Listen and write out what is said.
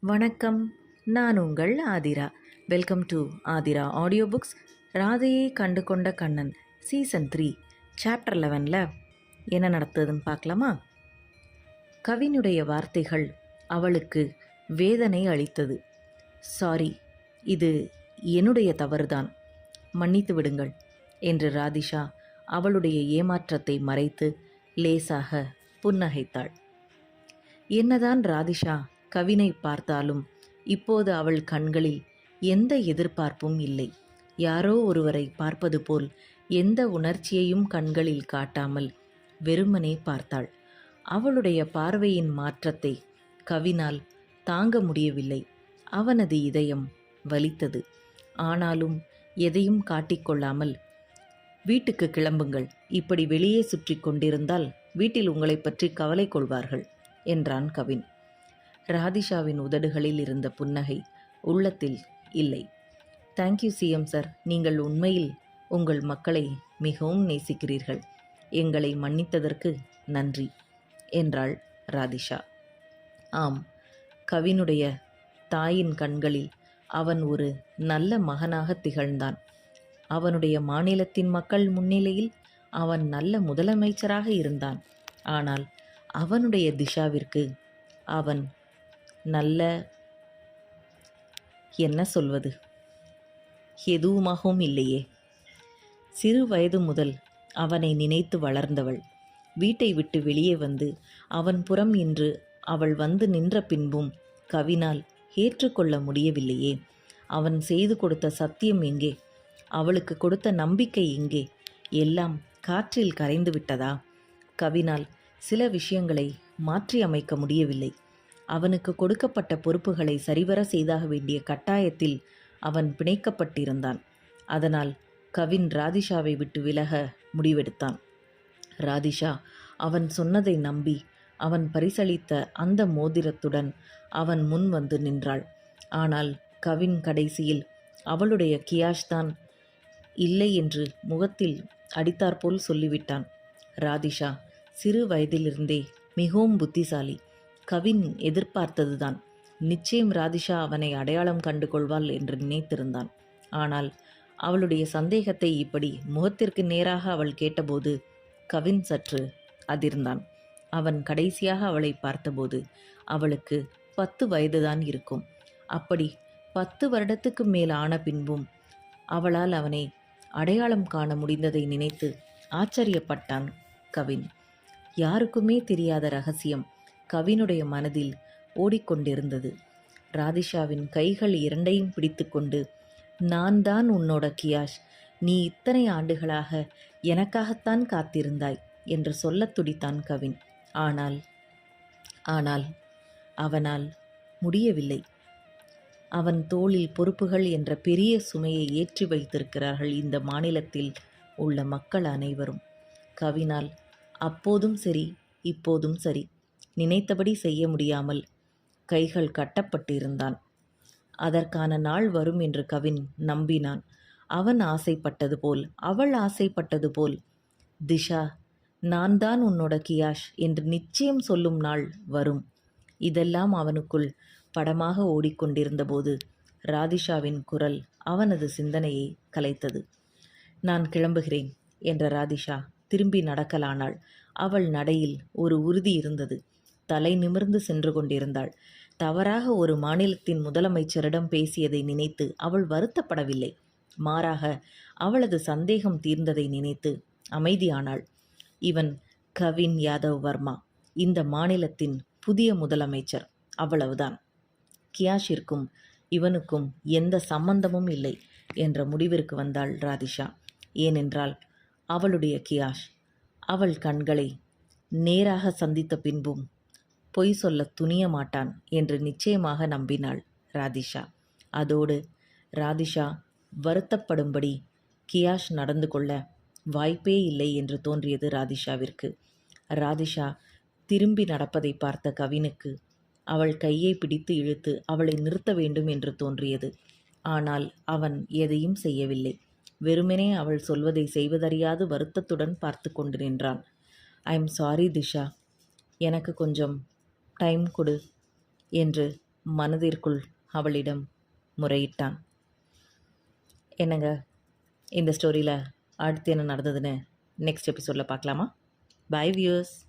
வணக்கம். நான் உங்கள் Aathira. Welcome to Aathira audio books. ராதையை கண்டு கொண்ட கண்ணன் சீசன் 3 சாப்டர் 11ல் என்ன நடத்துதுன்னு பார்க்கலாமா? கவினுடைய வார்த்தைகள் அவளுக்கு வேதனை அளித்தது. சாரி, இது என்னுடைய தவறுதான், மன்னித்து விடுங்கள் என்று ராதிஷா அவளுடைய ஏமாற்றத்தை மறைத்து லேசாக புன்னகைத்தாள். என்னதான் ராதிஷா கவினை பார்த்தாலும் இப்போது அவள் கண்களில் எந்த எதிர்பார்ப்பும் இல்லை. யாரோ ஒருவரை பார்ப்பது போல் எந்த உணர்ச்சியையும் கண்களில் காட்டாமல் வெறுமனே பார்த்தாள். அவளுடைய பார்வையின் மாற்றத்தை கவினால் தாங்க முடியவில்லை. அவனது இதயம் வலித்தது. ஆனாலும் எதையும் காட்டிக்கொள்ளாமல், வீட்டுக்கு கிளம்புங்கள், இப்படி வெளியே சுற்றி கொண்டிருந்தால் வீட்டில் உங்களை பற்றி கவலை கொள்வார்கள் என்றான் கவின். ராதிஷாவின் உதடுகளில் இருந்த புன்னகை உள்ளத்தில் இல்லை. தேங்க்யூ சிஎம் சார், நீங்கள் உண்மையில் உங்கள் மக்களை மிகவும் நேசிக்கிறீர்கள். எங்களை மன்னித்ததற்கு நன்றி என்றாள் ராதிஷா. ஆம், கவினுடைய தாயின் கண்களில் அவன் ஒரு நல்ல மகனாக திகழ்ந்தான். அவனுடைய மாநிலத்தின் மக்கள் முன்னிலையில் அவன் நல்ல முதலமைச்சராக இருந்தான். ஆனால் அவனுடைய திஷாவிற்கு அவன் நல்ல, என்ன சொல்வது, எதுவுமாகவும் இல்லையே. சிறு வயது முதல் அவனை நினைத்து வளர்ந்தவள் வீட்டை விட்டு வெளியே வந்து அவன் புறம் இன்று அவள் வந்து நின்ற பின்பும் கவினால் ஏற்றுக்கொள்ள முடியவில்லையே. அவன் செய்து கொடுத்த சத்தியம் எங்கே? அவளுக்கு கொடுத்த நம்பிக்கை எங்கே? எல்லாம் காற்றில் கரைந்து விட்டதா? கவினால் சில விஷயங்களை மாற்றி அமைக்க முடியவில்லை. அவனுக்கு கொடுக்கப்பட்ட பொறுப்புகளை சரிவர செய்தாக வேண்டிய கட்டாயத்தில் அவன் பிணைக்கப்பட்டிருந்தான். அதனால் கவின் ராதிஷாவை விட்டு விலக முடிவெடுத்தான். ராதிஷா அவன் சொன்னதை நம்பி அவன் பரிசளித்த அந்த மோதிரத்துடன் அவன் முன் வந்து நின்றாள். ஆனால் கவின் கடைசியில் அவளுடைய கியாஷ் தான் இல்லை என்று முகத்தில் அடித்தாற்போல் சொல்லிவிட்டான். ராதிஷா சிறு வயதிலிருந்தே மிகவும் புத்திசாலி. கவின் எதிர்பார்த்ததுதான். நிச்சயம் ராதிஷா அவனை அடையாளம் கண்டு கொள்வாள் என்று நினைத்திருந்தான். ஆனால் அவளுடைய சந்தேகத்தை இப்படி முகத்திற்கு நேராக அவள் கேட்டபோது கவின் சற்று அதிர்ந்தான். அவன் கடைசியாக அவளை பார்த்தபோது அவளுக்கு 10 வயதுதான் இருக்கும். அப்படி 10 வருடத்துக்கு மேல் ஆன பின்பும் அவளால் அவனை அடையாளம் காண முடிந்ததை நினைத்து ஆச்சரியப்பட்டான் கவின். யாருக்குமே தெரியாத ரகசியம் கவினுடைய மனதில் ஓடிக்கொண்டிருந்தது. ராதிஷாவின் கைகள் இரண்டையும் பிடித்து கொண்டு, நான் தான் உன்னோட கியாஷ், நீ இத்தனை ஆண்டுகளாக எனக்காகத்தான் காத்திருந்தாய் என்று சொல்லத் துடித்தான் கவின். ஆனால் அவனால் முடியவில்லை. அவன் தோளில் பொறுப்புகள் என்ற பெரிய சுமையை ஏற்றி வைத்திருக்கிறார்கள் இந்த மாநிலத்தில் உள்ள மக்கள் அனைவரும். கவினால் அப்போதும் சரி இப்போதும் சரி நினைத்தபடி செய்ய முடியாமல் கைகள் கட்டப்பட்டிருந்தான். அதற்கான நாள் வரும் என்று கவின் நம்பினான். அவன் ஆசைப்பட்டது போல், அவள் ஆசைப்பட்டது போல், திஷா நான் தான் உன்னோட கியாஷ் என்று நிச்சயம் சொல்லும் நாள் வரும். இதெல்லாம் அவனுக்குள் படமாக ஓடிக்கொண்டிருந்தபோது ராதிஷாவின் குரல் அவனது சிந்தனையை கலைத்தது. நான் கிளம்புகிறேன் என்ற ராதிஷா திரும்பி நடக்கலானாள். அவள் நடையில் ஒரு உறுதி இருந்தது. தலை நிமிர்ந்து சென்று கொண்டிருந்தாள். தவறாக ஒரு மாநிலத்தின் முதலமைச்சரிடம் பேசியதை நினைத்து அவள் வருத்தப்படவில்லை. மாறாக அவளது சந்தேகம் தீர்ந்ததை நினைத்து அமைதியானாள். இவன் கவின் யாதவ் வர்மா, இந்த மாநிலத்தின் புதிய முதலமைச்சர், அவ்வளவுதான். கியாஷிற்கும் இவனுக்கும் எந்த சம்பந்தமும் இல்லை என்ற முடிவிற்கு வந்தாள் ராதிஷா. ஏனென்றால் அவளுடைய கியாஷ் அவள் கண்களை நேராக சந்தித்த பின்பும் பொய் சொல்ல துணிய மாட்டான் என்று நிச்சயமாக நம்பினாள் ராதிஷா. அதோடு ராதிஷா வருத்தப்படும்படி கியாஷ் நடந்து கொள்ள வாய்ப்பே இல்லை என்று தோன்றியது ராதிஷாவிற்கு. ராதிஷா திரும்பி நடப்பதை பார்த்த கவினுக்கு அவள் கையை பிடித்து இழுத்து அவளை நிறுத்த வேண்டும் என்று தோன்றியது. ஆனால் அவன் எதையும் செய்யவில்லை. வெறுமனே அவள் சொல்வதை செய்வதறியாது வருத்தத்துடன் பார்த்து கொண்டு நின்றான். ஐ எம் சாரி திஷா, எனக்கு கொஞ்சம் டைம் கொடு என்று மனதிற்குள் அவளிடம் முறையிட்டான். என்னங்க, இந்த ஸ்டோரியில் அடுத்து என்ன நடந்ததுன்னு நெக்ஸ்ட் எபிசோடில் பார்க்கலாமா? Bye viewers.